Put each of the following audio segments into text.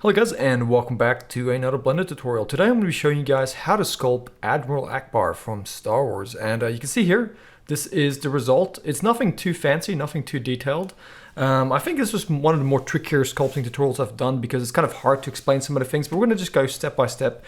Hello guys and welcome back to another Blender tutorial. Today I'm going to be showing you guys how to sculpt Admiral Ackbar from Star Wars, and you can see here this is the result. It's nothing too fancy, nothing too detailed. I think this was one of the more trickier sculpting tutorials I've done because it's kind of hard to explain some of the things, but we're going to just go step by step.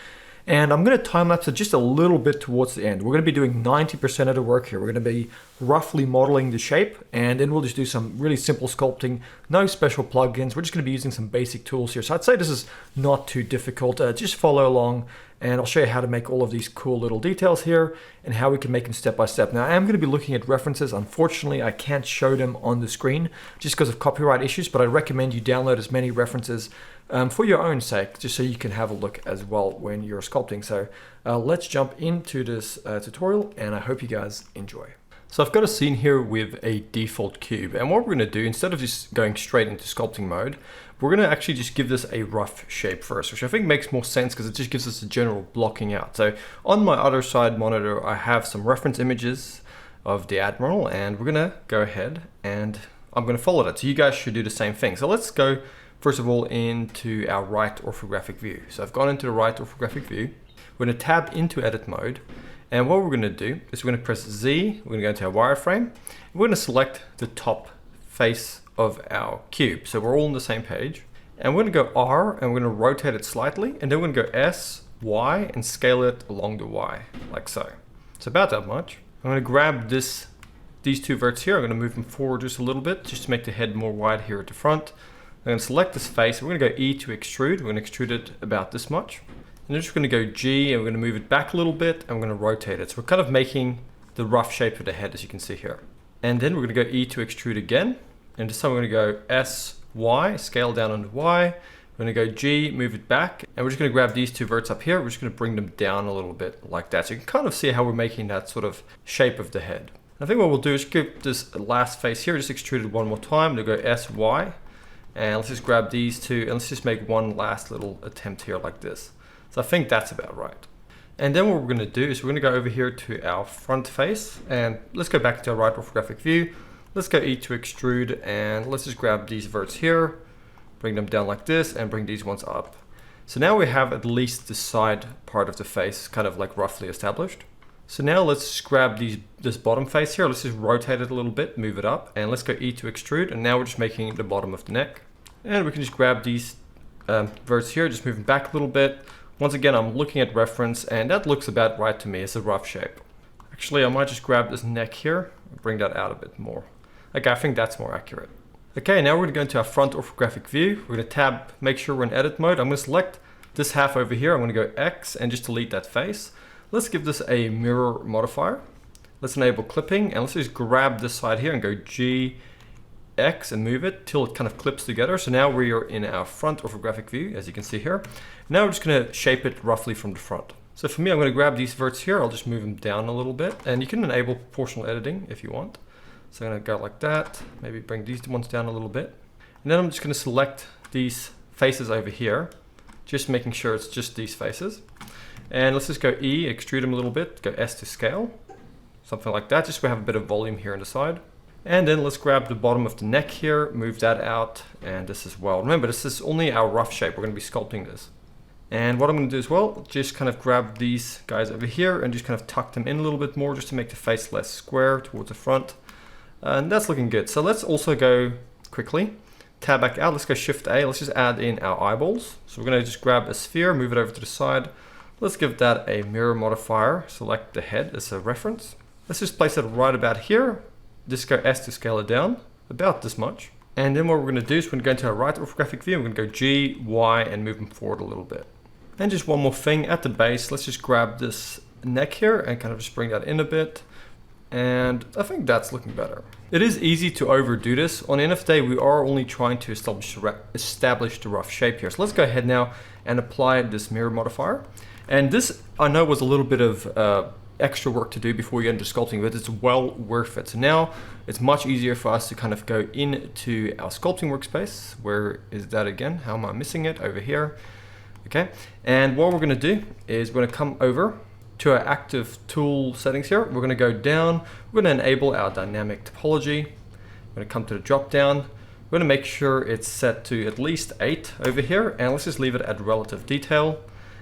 And I'm going to time-lapse it just a little bit towards the end. We're going to be doing 90% of the work here. We're going to be roughly modeling the shape, and then we'll just do some really simple sculpting, no special plugins. We're just going to be using some basic tools here. So I'd say this is not too difficult. Just follow along, and I'll show you how to make all of these cool little details here and how we can make them step by step. Now, I am going to be looking at references. Unfortunately, I can't show them on the screen just because of copyright issues, but I recommend you download as many references for your own sake, just so you can have a look as well when you're sculpting. So let's jump into this tutorial, and I hope you guys enjoy. So I've got a scene here with a default cube, and what we're going to do, instead of just going straight into sculpting mode, we're going to actually just give this a rough shape first, which I think makes more sense because it just gives us a general blocking out. So on my other side monitor, I have some reference images of the Admiral, and we're going to go ahead and I'm going to follow that. So you guys should do the same thing. So let's go first of all into our right orthographic view. So I've gone into the right orthographic view. We're going to tab into edit mode. And what we're going to do is we're going to press Z. We're going to go into our wireframe. We're going to select the top face of our cube. So we're all on the same page. And we're going to go R and we're going to rotate it slightly. And then we're going to go S, Y, and scale it along the Y, like so. It's about that much. I'm going to grab these two verts here. I'm going to move them forward just a little bit, just to make the head more wide here at the front. I'm going to select this face. We're going to go E to extrude. We're going to extrude it about this much. And then just going to go G, and we're going to move it back a little bit, and we're going to rotate it. So we're kind of making the rough shape of the head, as you can see here. And then we're going to go E to extrude again. And this time we're going to go S, Y, scale down on the Y. We're going to go G, move it back. And we're just going to grab these two verts up here. We're just going to bring them down a little bit like that. So you can kind of see how we're making that sort of shape of the head. I think what we'll do is give this last face here, just extrude it one more time. We'll go S, Y. And let's just grab these two, and let's just make one last little attempt here like this. So I think that's about right. And then what we're going to do is we're going to go over here to our front face, and let's go back to our right orthographic view. Let's go E to extrude, and let's just grab these verts here, bring them down like this, and bring these ones up. So now we have at least the side part of the face kind of like roughly established. So now let's just grab this bottom face here. Let's just rotate it a little bit, move it up, and let's go E to extrude. And now we're just making the bottom of the neck. And we can just grab these verts here, just move them back a little bit. Once again, I'm looking at reference, and that looks about right to me. It's a rough shape. Actually, I might just grab this neck here, bring that out a bit more. Okay, I think that's more accurate. Okay, now we're going to go into our front orthographic view. We're going to tab, make sure we're in edit mode. I'm going to select this half over here. I'm going to go X and just delete that face. Let's give this a mirror modifier. Let's enable clipping, and let's just grab this side here and go G, X, and move it till it kind of clips together. So now we are in our front orthographic view, as you can see here. Now we're just going to shape it roughly from the front. So for me, I'm going to grab these verts here. I'll just move them down a little bit, and you can enable proportional editing if you want. So I'm going to go like that, maybe bring these ones down a little bit. And then I'm just going to select these faces over here, just making sure it's just these faces. And let's just go E, extrude them a little bit, go S to scale, something like that, just so we have a bit of volume here on the side. And then let's grab the bottom of the neck here, move that out, and this as well. Remember, this is only our rough shape. We're going to be sculpting this. And what I'm going to do as well, just kind of grab these guys over here and just kind of tuck them in a little bit more just to make the face less square towards the front. And that's looking good. So let's also go quickly, tab back out, let's go Shift A, let's just add in our eyeballs. So we're going to just grab a sphere, move it over to the side. Let's give that a mirror modifier, select the head as a reference. Let's just place it right about here. Just go S to scale it down, about this much. And then what we're going to do is we're going to go into our right orthographic view. We're going to go G, Y, and move them forward a little bit. And just one more thing at the base, let's just grab this neck here and kind of just bring that in a bit. And I think that's looking better. It is easy to overdo this. On the end of the day, we are only trying to establish the rough shape here. So let's go ahead now and apply this mirror modifier. And this, I know, was a little bit of extra work to do before you get into sculpting, but it's well worth it. So now it's much easier for us to kind of go into our sculpting workspace. Where is that again? How am I missing it? Over here. Okay. And what we're going to do is we're going to come over to our active tool settings here. We're going to go down. We're going to enable our dynamic topology. We're going to come to the drop down. We're going to make sure it's set to at least 8 over here, and let's just leave it at relative detail.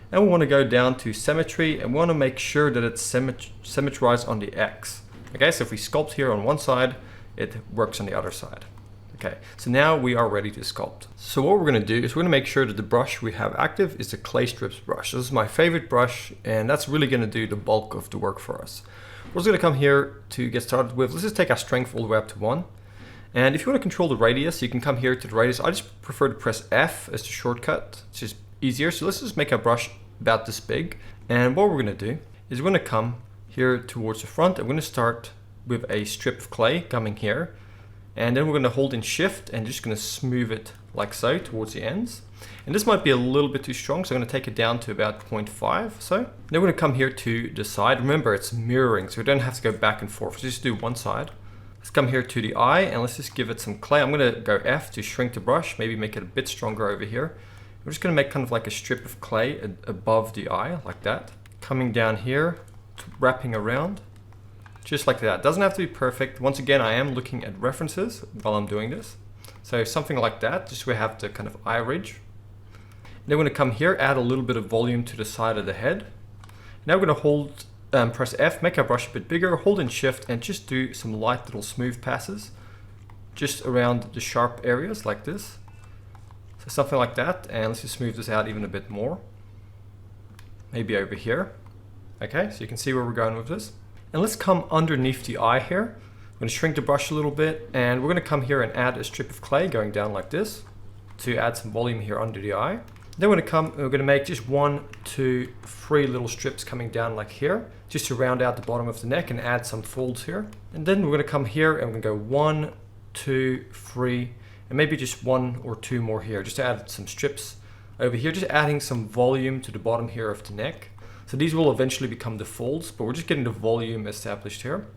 And we want to go down to symmetry, and we want to make sure that it's symmetrized on the X. Okay, so if we sculpt here on one side, it works on the other side. Okay, so now we are ready to sculpt. So what we're going to do is we're going to make sure that the brush we have active is the clay strips brush. This is my favorite brush, and that's really going to do the bulk of the work for us. We're just going to come here to get started with. Let's just take our strength all the way up to 1. And if you want to control the radius, you can come here to the radius. I just prefer to press F as the shortcut. It's just easier. So let's just make our brush about this big. And what we're going to do is we're going to come here towards the front. I'm going to start with a strip of clay coming here. And then we're going to hold in shift and just going to smooth it like so towards the ends. And this might be a little bit too strong, so I'm going to take it down to about 0.5 so. Then we're going to come here to the side. Remember, it's mirroring, so we don't have to go back and forth. Just do one side. Let's come here to the eye and let's just give it some clay. I'm going to go F to shrink the brush, maybe make it a bit stronger over here. We're just going to make kind of like a strip of clay above the eye, like that. Coming down here, wrapping around, just like that. Doesn't have to be perfect. Once again, I am looking at references while I'm doing this. So something like that, just we have the kind of eye ridge. Then we're going to come here, add a little bit of volume to the side of the head. Now we're going to hold, press F, make our brush a bit bigger, hold in shift, and just do some light little smooth passes just around the sharp areas like this. So something like that, and let's just smooth this out even a bit more. Maybe over here. Okay, so you can see where we're going with this. And let's come underneath the eye here. I'm going to shrink the brush a little bit, and we're going to come here and add a strip of clay going down like this to add some volume here under the eye. Then we're going to make just 1, 2, 3 little strips coming down like here, just to round out the bottom of the neck and add some folds here. And then we're going to come here and we're going to go 1, 2, 3, and maybe just 1 or 2 more here, just to add some strips over here, just adding some volume to the bottom here of the neck. So these will eventually become the folds, but we're just getting the volume established here.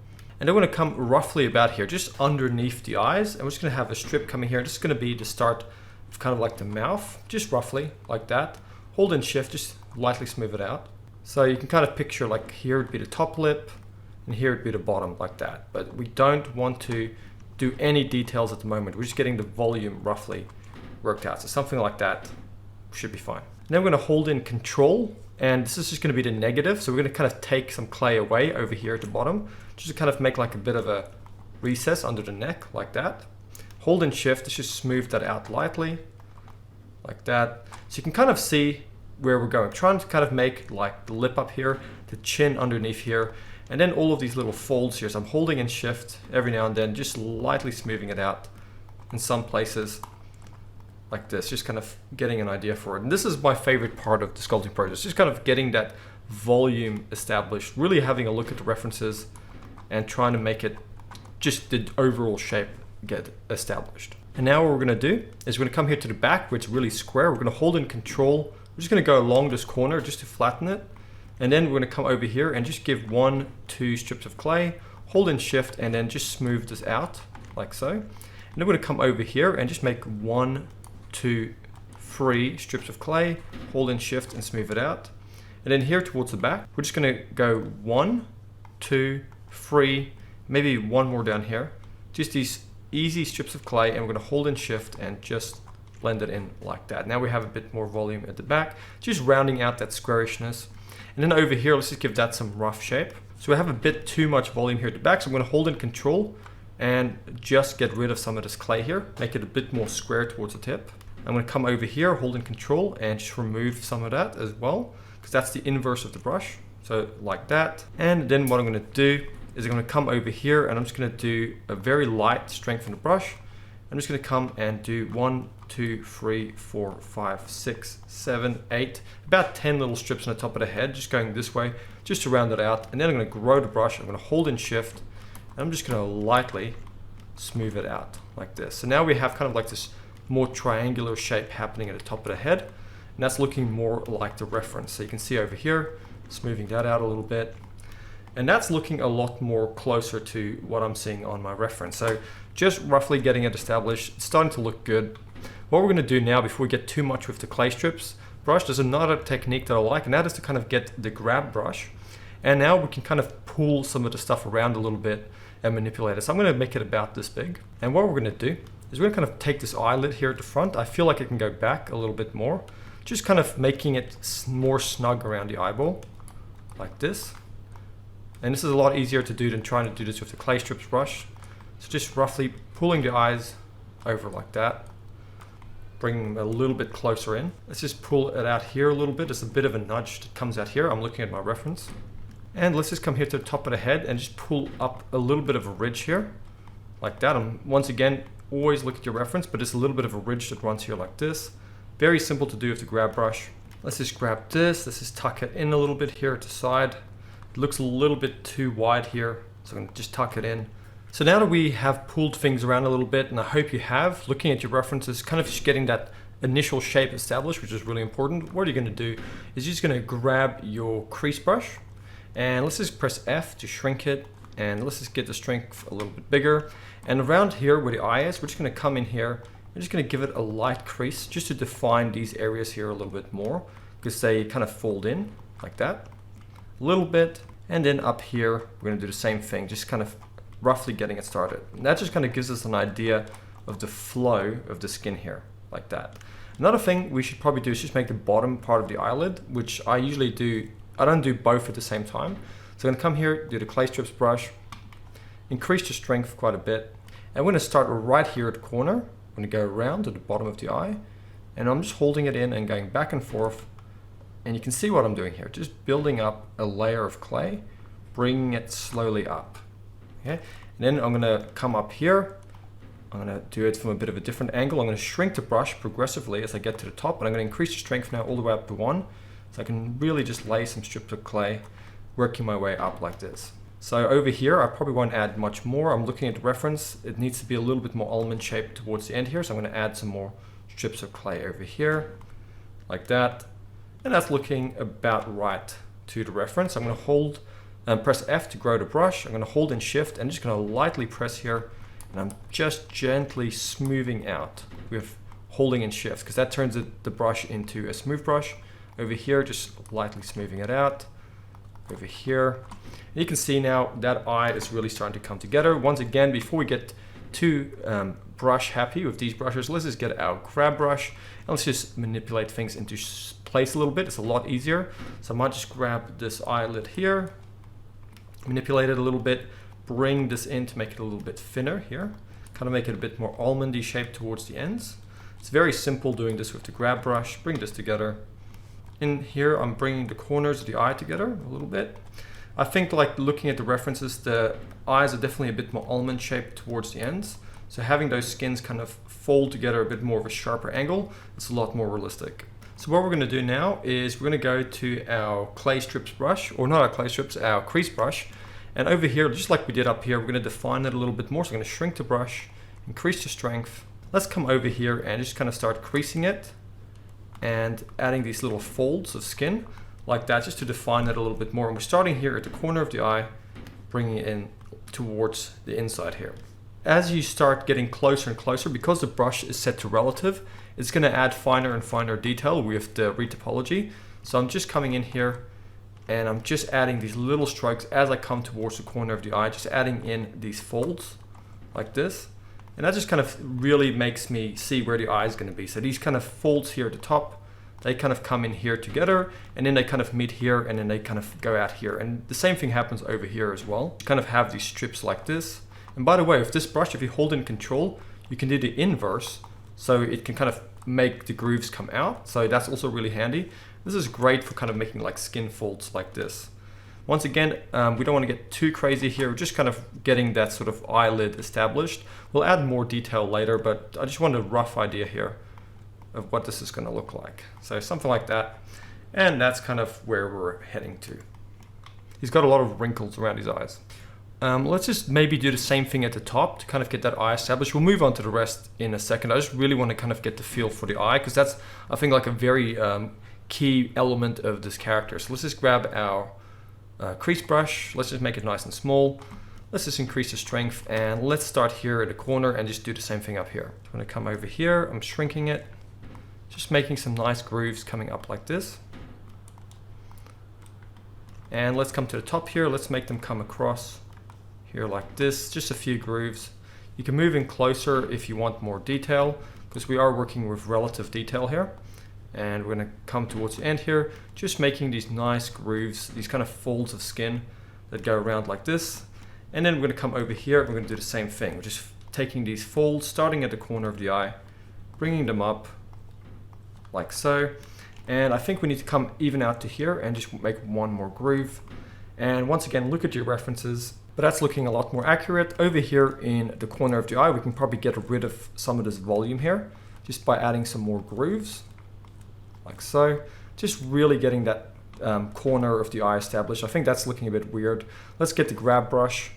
And then we're going to come roughly about here, just underneath the eyes, and we're just going to have a strip coming here. This is going to be the start of kind of like the mouth, just roughly like that. Hold in shift, just lightly smooth it out. So you can kind of picture like here would be the top lip, and here would be the bottom like that. But we don't want to do any details at the moment. We're just getting the volume roughly worked out. So something like that should be fine. And then we're going to hold in control, and this is just going to be the negative. So we're going to kind of take some clay away over here at the bottom, just to kind of make like a bit of a recess under the neck like that. Hold in shift, let's just smooth that out lightly like that. So you can kind of see where we're going. Trying to kind of make like the lip up here, the chin underneath here, and then all of these little folds here. So I'm holding in shift every now and then, just lightly smoothing it out in some places like this, just kind of getting an idea for it. And this is my favorite part of the sculpting process, just kind of getting that volume established, really having a look at the references and trying to make it just the overall shape get established. And now what we're going to do is we're going to come here to the back where it's really square. We're going to hold in control. We're just going to go along this corner just to flatten it. And then we're going to come over here and just give 1, 2 strips of clay, hold in shift, and then just smooth this out like so. And then we're going to come over here and just make 1, 2, 3 strips of clay, hold in shift and smooth it out. And then here towards the back, we're just going to go 1, 2, 3, maybe 1 more down here. Just these easy strips of clay, and we're going to hold in shift and just blend it in like that. Now we have a bit more volume at the back, just rounding out that squarishness. And then over here, let's just give that some rough shape. So we have a bit too much volume here at the back, so I'm going to hold in control and just get rid of some of this clay here, make it a bit more square towards the tip. I'm going to come over here, hold in control, and just remove some of that as well, because that's the inverse of the brush. So like that. And then what I'm going to do is I'm going to come over here and I'm just going to do a very light strengthen the brush. I'm just going to come and do 1, 2, 3, 4, 5, 6, 7, 8, about 10 little strips on the top of the head, just going this way, just to round it out. And then I'm going to grow the brush. I'm going to hold in shift, and I'm just going to lightly smooth it out like this. So now we have kind of like this more triangular shape happening at the top of the head, and that's looking more like the reference. So you can see over here, smoothing that out a little bit. And that's looking a lot more closer to what I'm seeing on my reference. So just roughly getting it established, it's starting to look good. What we're going to do now, before we get too much with the clay strips brush, there's another technique that I like, and that is to kind of get the grab brush. And now we can kind of pull some of the stuff around a little bit and manipulate it. So I'm going to make it about this big. And what we're going to do is we're going to kind of take this eyelid here at the front. I feel like it can go back a little bit more, just kind of making it more snug around the eyeball, like this. And this is a lot easier to do than trying to do this with the clay strips brush. So just roughly pulling the eyes over like that, bringing them a little bit closer in. Let's just pull it out here a little bit. There's a bit of a nudge that comes out here. I'm looking at my reference. And let's just come here to the top of the head and just pull up a little bit of a ridge here, like that. And once again, always look at your reference, but there's a little bit of a ridge that runs here like this. Very simple to do with the grab brush. Let's just grab this. Let's just tuck it in a little bit here at the side. It looks a little bit too wide here, so I'm going to just tuck it in. So now that we have pulled things around a little bit, and I hope you have, looking at your references, kind of just getting that initial shape established, which is really important, what you're going to do is you're just going to grab your crease brush, and let's just press F to shrink it, and let's just get the strength a little bit bigger. And around here where the eye is, we're just going to come in here, we're just going to give it a light crease just to define these areas here a little bit more, because they kind of fold in like that a little bit. And then up here, we're going to do the same thing, just kind of roughly getting it started. And that just kind of gives us an idea of the flow of the skin here, like that. Another thing we should probably do is just make the bottom part of the eyelid, which I usually do. I don't do both at the same time. So I'm going to come here, do the clay strips brush, increase the strength quite a bit. And we're going to start right here at the corner. I'm going to go around to the bottom of the eye, and I'm just holding it in and going back and forth. And you can see what I'm doing here, just building up a layer of clay, bringing it slowly up. Okay? And then I'm gonna come up here. I'm gonna do it from a bit of a different angle. I'm gonna shrink the brush progressively as I get to the top, and I'm gonna increase the strength now all the way up to 1. So I can really just lay some strips of clay, working my way up like this. So over here, I probably won't add much more. I'm looking at the reference. It needs to be a little bit more almond shaped towards the end here. So I'm gonna add some more strips of clay over here, like that. And that's looking about right to the reference. I'm going to hold and press F to grow the brush. I'm going to hold and shift and just going to lightly press here. And I'm just gently smoothing out with holding and shift, because that turns the brush into a smooth brush. Over here, just lightly smoothing it out. Over here. And you can see now that eye is really starting to come together. Once again, before we get too brush happy with these brushes, let's just get our grab brush and let's just manipulate things into place a little bit. It's a lot easier. So I might just grab this eyelid here, manipulate it a little bit, bring this in to make it a little bit thinner here, kind of make it a bit more almondy shape towards the ends. It's very simple doing this with the grab brush. Bring this together. In here, I'm bringing the corners of the eye together a little bit. I think, like looking at the references, the eyes are definitely a bit more almond shaped towards the ends. So having those skins kind of fold together a bit more of a sharper angle, it's a lot more realistic. So what we're going to do now is we're going to go to our clay strips brush, or not our clay strips, our crease brush. And over here, just like we did up here, we're going to define it a little bit more. So I'm going to shrink the brush, increase the strength. Let's come over here and just kind of start creasing it and adding these little folds of skin like that, just to define it a little bit more. And we're starting here at the corner of the eye, bringing it in towards the inside here. As you start getting closer and closer, because the brush is set to relative, it's going to add finer and finer detail with the retopology. So I'm just coming in here and I'm just adding these little strokes as I come towards the corner of the eye, just adding in these folds like this. And that just kind of really makes me see where the eye is going to be. So these kind of folds here at the top, they kind of come in here together, and then they kind of meet here, and then they kind of go out here. And the same thing happens over here as well. You kind of have these strips like this. And by the way, with this brush, if you hold in control, you can do the inverse. So it can kind of make the grooves come out. So that's also really handy. This is great for kind of making like skin folds like this. Once again, we don't want to get too crazy here. We're just kind of getting that sort of eyelid established. We'll add more detail later, but I just want a rough idea here of what this is going to look like. So something like that. And that's kind of where we're heading to. He's got a lot of wrinkles around his eyes. Let's just maybe do the same thing at the top to kind of get that eye established. We'll move on to the rest in a second. I just really want to kind of get the feel for the eye, because that's, I think, like a very key element of this character. So let's just grab our crease brush. Let's just make it nice and small. Let's just increase the strength, and let's start here at the corner and just do the same thing up here. I'm going to come over here. I'm shrinking it, just making some nice grooves coming up like this. And let's come to the top here. Let's make them come across here like this, just a few grooves. You can move in closer if you want more detail, because we are working with relative detail here. And we're going to come towards the end here, just making these nice grooves, these kind of folds of skin that go around like this. And then we're going to come over here and we're going to do the same thing. We're just taking these folds, starting at the corner of the eye, bringing them up like so. And I think we need to come even out to here and just make one more groove. And once again, look at your references, but that's looking a lot more accurate. Over here in the corner of the eye, we can probably get rid of some of this volume here just by adding some more grooves, like so. Just really getting that corner of the eye established. I think that's looking a bit weird. Let's get the grab brush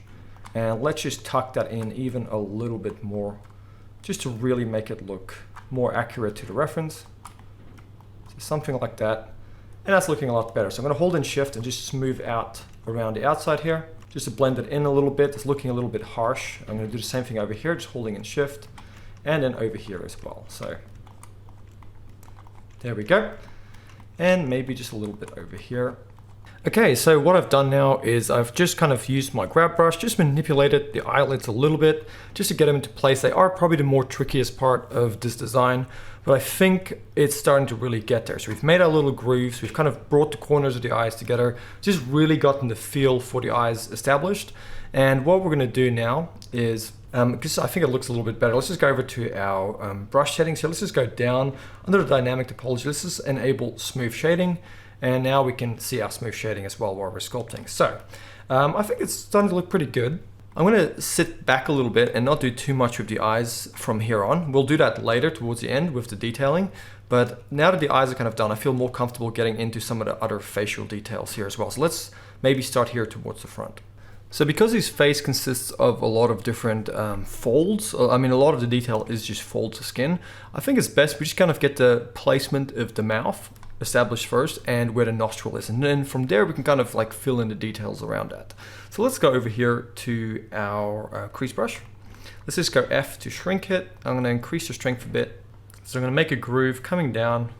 and let's just tuck that in even a little bit more, just to really make it look more accurate to the reference. So something like that. And that's looking a lot better. So I'm going to hold in shift and just smooth out around the outside here, just to blend it in a little bit. It's looking a little bit harsh. I'm going to do the same thing over here, just holding in shift, and then over here as well. So there we go. And maybe just a little bit over here. Okay, so what I've done now is I've just kind of used my grab brush, just manipulated the eyelids a little bit, just to get them into place. They are probably the more trickiest part of this design, but I think it's starting to really get there. So we've made our little grooves, we've kind of brought the corners of the eyes together, just really gotten the feel for the eyes established. And what we're gonna do now is, because I think it looks a little bit better, let's just go over to our brush settings here. Let's just go down under the dynamic topology. Let's just enable smooth shading. And now we can see our smooth shading as well while we're sculpting. So I think it's starting to look pretty good. I'm gonna sit back a little bit and not do too much with the eyes from here on. We'll do that later towards the end with the detailing. But now that the eyes are kind of done, I feel more comfortable getting into some of the other facial details here as well. So let's maybe start here towards the front. So because his face consists of a lot of different folds, I mean, a lot of the detail is just folds of skin, I think it's best we just kind of get the placement of the mouth established first and where the nostril is. And then from there, we can kind of like fill in the details around that. So let's go over here to our crease brush. Let's just go F to shrink it. I'm gonna increase the strength a bit. So I'm gonna make a groove coming down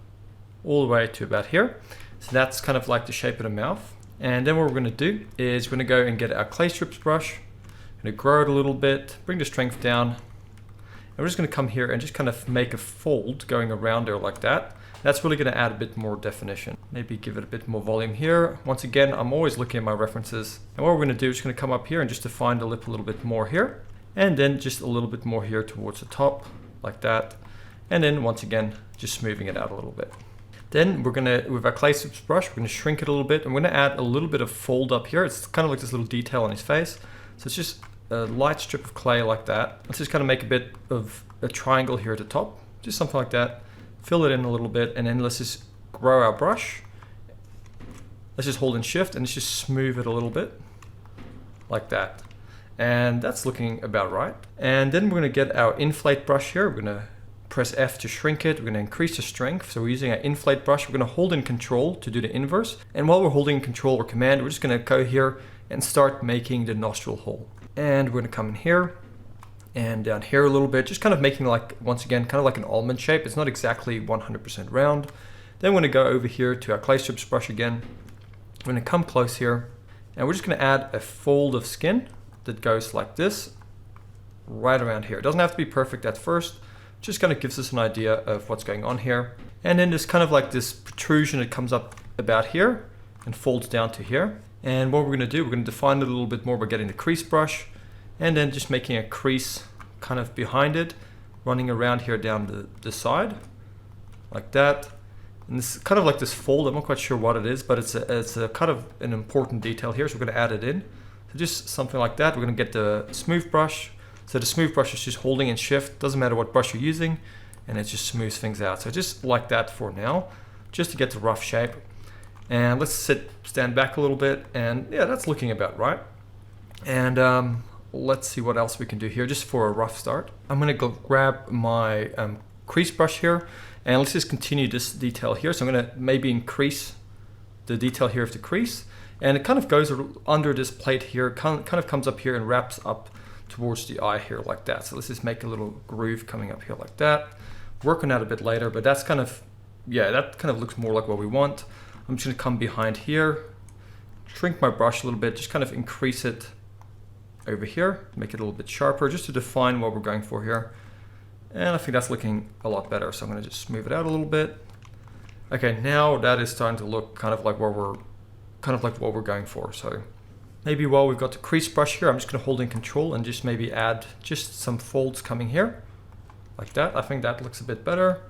all the way to about here. So that's kind of like the shape of the mouth. And then what we're gonna do is we're gonna go and get our clay strips brush. I'm gonna grow it a little bit, bring the strength down. And we're just gonna come here and just kind of make a fold going around there like that. That's really gonna add a bit more definition. Maybe give it a bit more volume here. Once again, I'm always looking at my references. And what we're gonna do is gonna come up here and just define the lip a little bit more here. And then just a little bit more here towards the top, like that. And then once again, just smoothing it out a little bit. Then we're gonna, with our clay strips brush, we're gonna shrink it a little bit. I'm gonna add a little bit of fold up here. It's kind of like this little detail on his face. So it's just a light strip of clay like that. Let's just kind of make a bit of a triangle here at the top, just something like that. Fill it in a little bit, and then let's just grow our brush. Let's just hold in shift and let's just smooth it a little bit, like that. And that's looking about right. And then we're gonna get our inflate brush here. We're gonna press F to shrink it. We're gonna increase the strength. So we're using our inflate brush. We're gonna hold in control to do the inverse. And while we're holding control or command, we're just gonna go here and start making the nostril hole. And we're gonna come in here and down here a little bit, just kind of making like, once again, kind of like an almond shape. It's not exactly 100% round. Then we're gonna go over here to our clay strips brush again. We're gonna come close here, and we're just gonna add a fold of skin that goes like this, right around here. It doesn't have to be perfect at first, just kind of gives us an idea of what's going on here. And then there's kind of like this protrusion that comes up about here and folds down to here. And what we're gonna do, we're gonna define it a little bit more by getting the crease brush, and then just making a crease kind of behind it, running around here down the side, like that. And this is kind of like this fold, I'm not quite sure what it is, but it's a kind of an important detail here, so we're gonna add it in. So just something like that. We're gonna get the smooth brush. So the smooth brush is just holding in shift, doesn't matter what brush you're using, and it just smooths things out. So just like that for now, just to get the rough shape. And let's stand back a little bit, and yeah, that's looking about right. And let's see what else we can do here, just for a rough start. I'm gonna go grab my crease brush here, and let's just continue this detail here. So I'm gonna maybe increase the detail here of the crease, and it kind of goes under this plate here, kind of comes up here and wraps up towards the eye here like that. So let's just make a little groove coming up here like that. Work on that a bit later, but that's kind of, yeah, that kind of looks more like what we want. I'm just gonna come behind here, shrink my brush a little bit, just kind of increase it over here, make it a little bit sharper just to define what we're going for here. And I think that's looking a lot better. So I'm going to just smooth it out a little bit. Okay, now that is starting to look kind of like what we're going for. So maybe while we've got the crease brush here, I'm just going to hold in control and just maybe add just some folds coming here like that. I think that looks a bit better.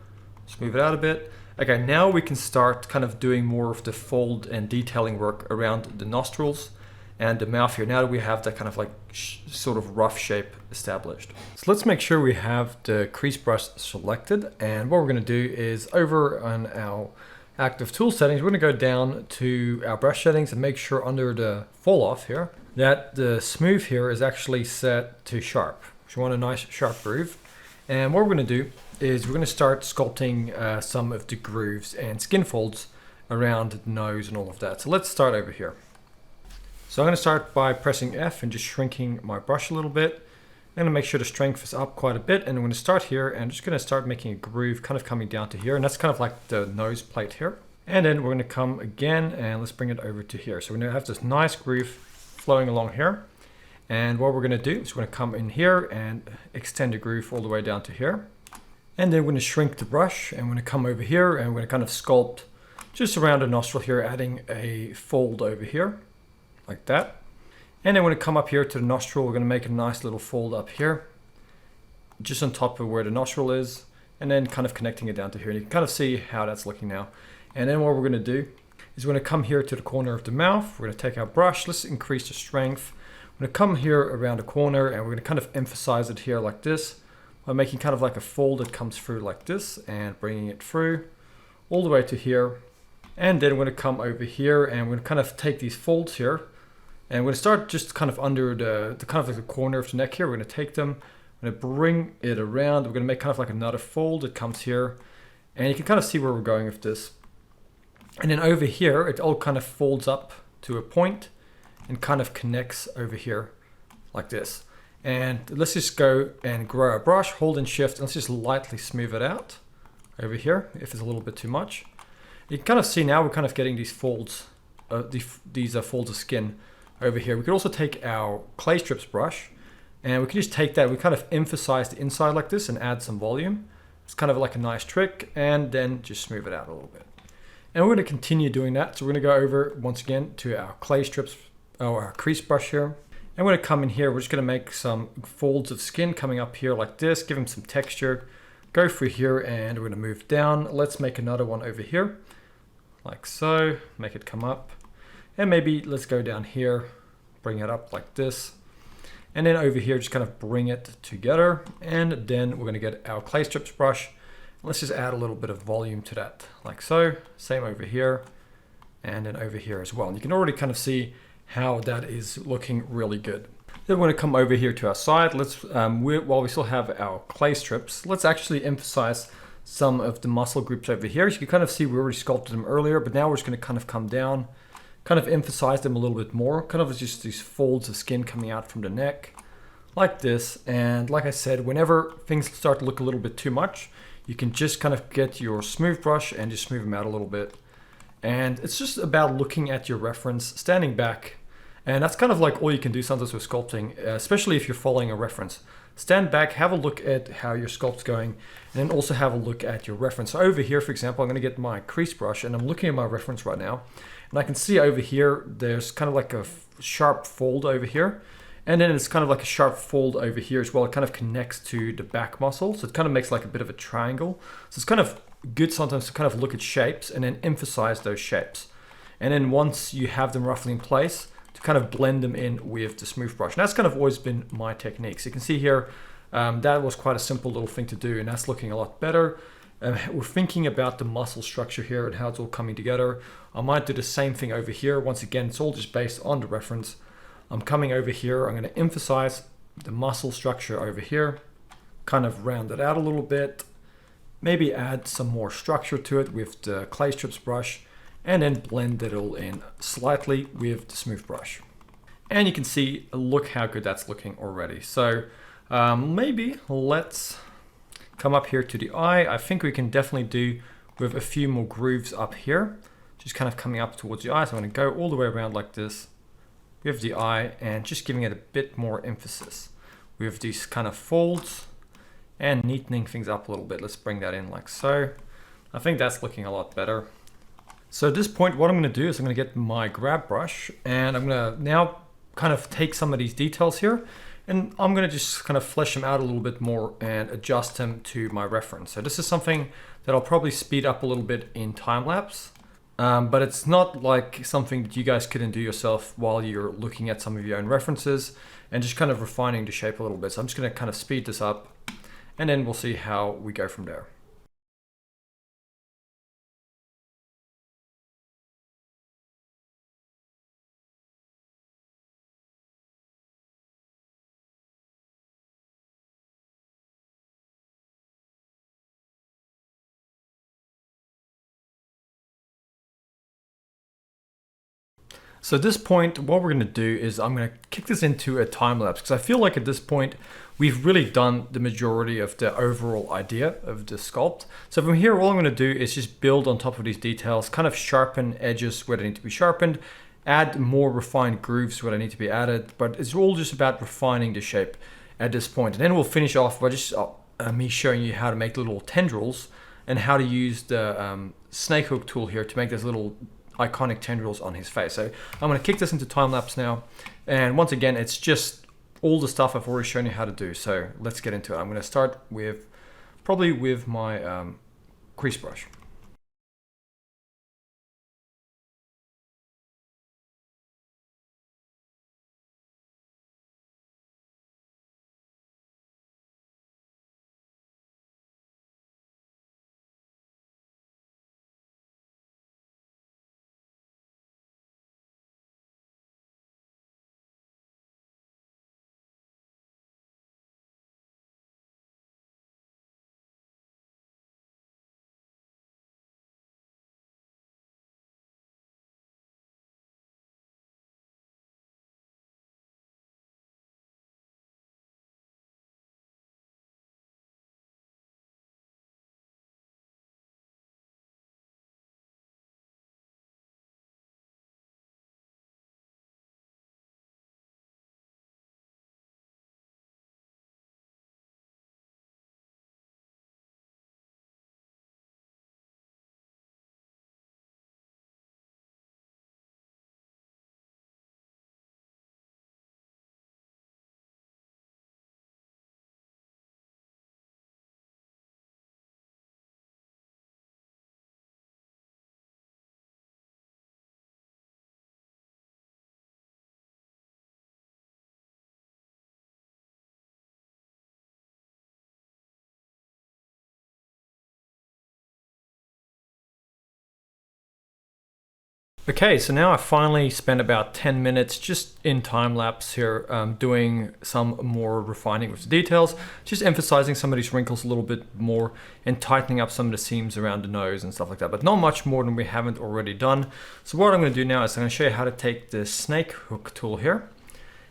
Smooth it out a bit. Okay, now we can start kind of doing more of the fold and detailing work around the nostrils and the mouth here, now that we have that kind of like sort of rough shape established. So let's make sure we have the crease brush selected, and what we're going to do is over on our active tool settings, we're going to go down to our brush settings and make sure under the fall off here that the smooth here is actually set to sharp. So we want a nice sharp groove, and what we're going to do is we're going to start sculpting some of the grooves and skin folds around the nose and all of that. So let's start over here. So I'm going to start by pressing F and just shrinking my brush a little bit. I'm going to make sure the strength is up quite a bit, and I'm going to start here and I'm just going to start making a groove kind of coming down to here, and that's kind of like the nose plate here. And then we're going to come again and let's bring it over to here. So we're going to have this nice groove flowing along here. And what we're going to do is we're going to come in here and extend the groove all the way down to here. And then we're going to shrink the brush and we're going to come over here and we're going to kind of sculpt just around the nostril here, adding a fold over here like that. And then we're going to come up here to the nostril. We're going to make a nice little fold up here, just on top of where the nostril is, and then kind of connecting it down to here. And you can kind of see how that's looking now. And then what we're going to do is we're going to come here to the corner of the mouth. We're going to take our brush. Let's increase the strength. We're going to come here around the corner and we're going to kind of emphasize it here like this by making kind of like a fold that comes through like this and bringing it through all the way to here. And then we're going to come over here and we're going to kind of take these folds here. And we're going to start just kind of under the kind of like the corner of the neck here. We're going to take them, we're going to bring it around. We're going to make kind of like another fold that comes here. And you can kind of see where we're going with this. And then over here, it all kind of folds up to a point and kind of connects over here like this. And let's just go and grow our brush, hold and shift, and let's just lightly smooth it out over here if it's a little bit too much. You can kind of see now we're kind of getting these folds, these folds of skin over here. We could also take our clay strips brush and we can just take that, we kind of emphasize the inside like this and add some volume. It's kind of like a nice trick, and then just smooth it out a little bit. And we're going to continue doing that. So we're going to go over once again to our clay strips, or our crease brush here. And we're going to come in here, we're just going to make some folds of skin coming up here like this, give them some texture. Go through here and we're going to move down. Let's make another one over here, like so, make it come up. And maybe let's go down here, bring it up like this. And then over here, just kind of bring it together. And then we're going to get our clay strips brush. Let's just add a little bit of volume to that, like so. Same over here, and then over here as well. And you can already kind of see how that is looking really good. Then we're going to come over here to our side. Let's, while we still have our clay strips, let's actually emphasize some of the muscle groups over here. As you can kind of see, we already sculpted them earlier, but now we're just going to kind of come down, kind of emphasize them a little bit more. Kind of just these folds of skin coming out from the neck, like this. And like I said, whenever things start to look a little bit too much, you can just kind of get your smooth brush and just smooth them out a little bit. And it's just about looking at your reference, standing back. And that's kind of like all you can do sometimes with sculpting, especially if you're following a reference. Stand back, have a look at how your sculpt's going, and then also have a look at your reference. So over here, for example, I'm going to get my crease brush and I'm looking at my reference right now. And I can see over here, there's kind of like a sharp fold over here. And then it's kind of like a sharp fold over here as well. It kind of connects to the back muscle. So it kind of makes like a bit of a triangle. So it's kind of good sometimes to kind of look at shapes and then emphasize those shapes. And then once you have them roughly in place, to kind of blend them in with the smooth brush. And that's kind of always been my technique. So you can see here, that was quite a simple little thing to do, and that's looking a lot better. We're thinking about the muscle structure here and how it's all coming together. I might do the same thing over here. Once again, it's all just based on the reference. I'm coming over here, I'm going to emphasize the muscle structure over here, kind of round it out a little bit, maybe add some more structure to it with the clay strips brush, and then blend it all in slightly with the smooth brush. And you can see, look how good that's looking already. So maybe let's come up here to the eye. I think we can definitely do with a few more grooves up here, just kind of coming up towards the eye. So I'm going to go all the way around like this. we have the eye, and just giving it a bit more emphasis. We have these kind of folds and neatening things up a little bit. Let's bring that in like so. I think that's looking a lot better. So at this point, what I'm going to do is I'm going to get my grab brush, and I'm going to now kind of take some of these details here, and I'm going to just kind of flesh them out a little bit more and adjust them to my reference. So this is something that I'll probably speed up a little bit in time-lapse, but it's not like something that you guys couldn't do yourself while you're looking at some of your own references and just kind of refining the shape a little bit. So I'm just going to kind of speed this up, and then we'll see how we go from there. So at this point, what we're going to do is I'm going to kick this into a time lapse, because I feel like at this point we've really done the majority of the overall idea of the sculpt. So from here, all I'm going to do is just build on top of these details, kind of sharpen edges where they need to be sharpened, add more refined grooves where they need to be added, but it's all just about refining the shape at this point. And then we'll finish off by just me showing you how to make little tendrils and how to use the snake hook tool here to make those little iconic tendrils on his face. So I'm going to kick this into time lapse now, and once again it's just all the stuff I've already shown you how to do. So let's get into it. I'm going to start with probably with my crease brush. Okay, so now I finally spent about 10 minutes just in time lapse here doing some more refining with the details, just emphasizing some of these wrinkles a little bit more and tightening up some of the seams around the nose and stuff like that, but not much more than we haven't already done. So what I'm going to do now is I'm going to show you how to take the snake hook tool here,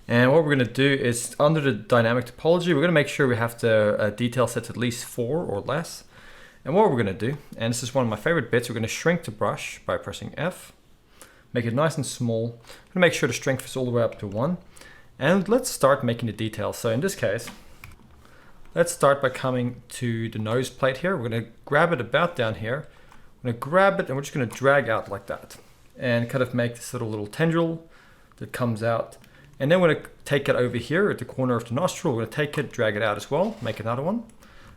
and what we're going to do is under the dynamic topology, we're going to make sure we have the detail set to at least 4 or less. And what we're going to do, and this is one of my favorite bits, we're going to shrink the brush by pressing F. Make it nice and small. I'm gonna make sure the strength is all the way up to 1. And let's start making the details. So in this case, let's start by coming to the nose plate here. We're gonna grab it about down here. I'm gonna grab it and we're just gonna drag out like that. And kind of make this little tendril that comes out. And then we're gonna take it over here at the corner of the nostril. We're gonna take it, drag it out as well, make another one.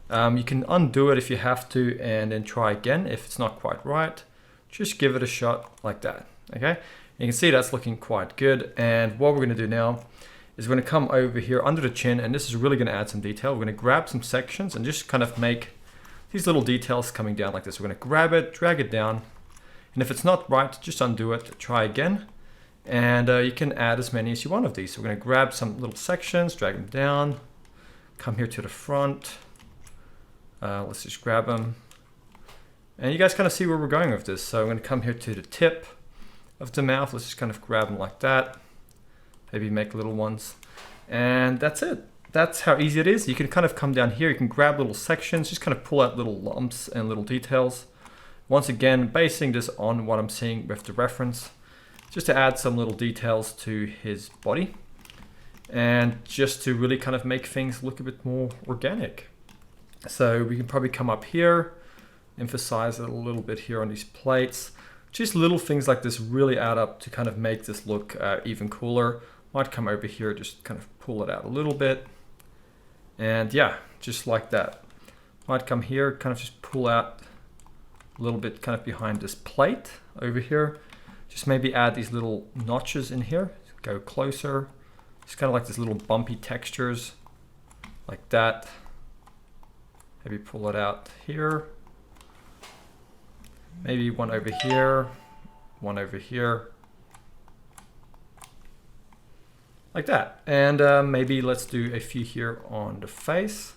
You can undo it if you have to and then try again if it's not quite right. Just give it a shot like that. Okay, you can see that's looking quite good. And what we're going to do now is we're going to come over here under the chin, and this is really going to add some detail. We're going to grab some sections and just kind of make these little details coming down like this. We're going to grab it, drag it down, and if it's not right, just undo it, try again, and you can add as many as you want of these. So we're going to grab some little sections, drag them down, come here to the front. Let's just grab them, and you guys kind of see where we're going with this. So I'm going to come here to the tip of the mouth. Let's just kind of grab them like that, maybe make little ones, and that's it. That's how easy it is. You can kind of come down here, you can grab little sections, just kind of pull out little lumps and little details. Once again, basing this on what I'm seeing with the reference, just to add some little details to his body and just to really kind of make things look a bit more organic. So we can probably come up here, emphasize it a little bit here on these plates. Just little things like this really add up to kind of make this look even cooler. Might come over here, just kind of pull it out a little bit. And yeah, just like that. Might come here, kind of just pull out a little bit kind of behind this plate over here. Just maybe add these little notches in here. Go closer. It's kind of like these little bumpy textures like that. Maybe pull it out here. Maybe one over here, one over here. Like that. And maybe let's do a few here on the face.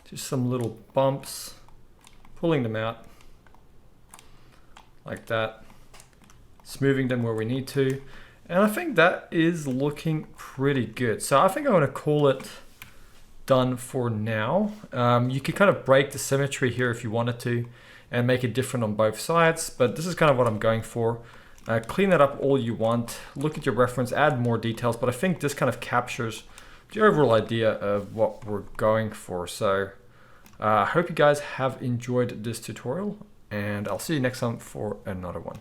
Just some little bumps, pulling them out like that. Smoothing them where we need to. And I think that is looking pretty good. So I think I'm gonna call it done for now. You could kind of break the symmetry here if you wanted to and make it different on both sides, but this is kind of what I'm going for. Clean that up all you want, look at your reference, add more details, but I think this kind of captures the overall idea of what we're going for. So I hope you guys have enjoyed this tutorial, and I'll see you next time for another one.